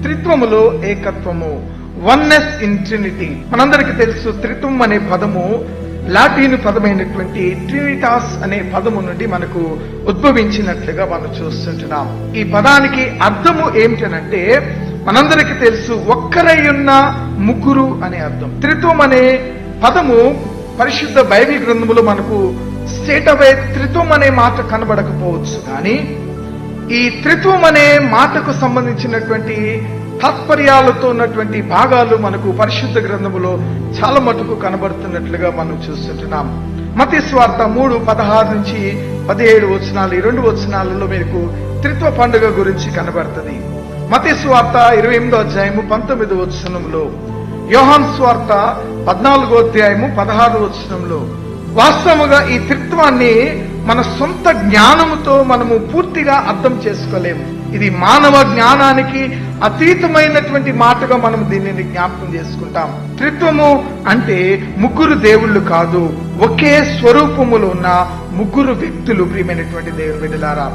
త్రిత్వములో ఏకత్వము, oneness in Trinity. మనందరికీ తెలుసు త్రిత్వం అనే పదము లాటిన్ పదమైనటువంటి ట్రినిటాస్ అనే పదము నుండి మనకు ఉద్భవించినట్లుగా మనం చూస్తుంటున్నాం. ఈ పదానికి అర్థము ఏమిటనంటే, మనందరికీ తెలుసు ఒక్కరై ఉన్న ముగ్గురు అనే అర్థం. త్రిత్వం అనే పదము పరిశుద్ధ బైబిల్ గ్రంథములో మనకు స్ట్రేట్ అవే త్రిత్వం అనే మాట కనబడకపోవచ్చు, కానీ ఈ త్రిత్వం అనే మాటకు సంబంధించినటువంటి తాత్పర్యాలతో ఉన్నటువంటి భాగాలు మనకు పరిశుద్ధ గ్రంథములో చాలా మటుకు కనబడుతున్నట్లుగా మనం చూస్తుంటున్నాం. మత్తయి సువార్త 3:16 నుంచి 17 వచనాలు, ఈ 2 వచనాలలో మీకు త్రిత్వ పండుగ గురించి కనబడుతుంది. మత్తయి సువార్త 28వ అధ్యాయము 19వ వచనంలో, యోహాను సువార్త 14వ అధ్యాయము 16వ వచనంలో వాస్తవముగా ఈ త్రిత్వాన్ని మన సొంత జ్ఞానముతో మనము పూర్తిగా అర్థం చేసుకోలేము. ఇది మానవ జ్ఞానానికి అతీతమైనటువంటి మాటగా మనం దీనిని జ్ఞాపకం చేసుకుంటాం. త్రిత్వము అంటే ముగ్గురు దేవుళ్ళు కాదు, ఒకే స్వరూపములో ఉన్న ముగ్గురు వ్యక్తులు. ప్రియమైనటువంటి దేవుని బిడ్డలారా,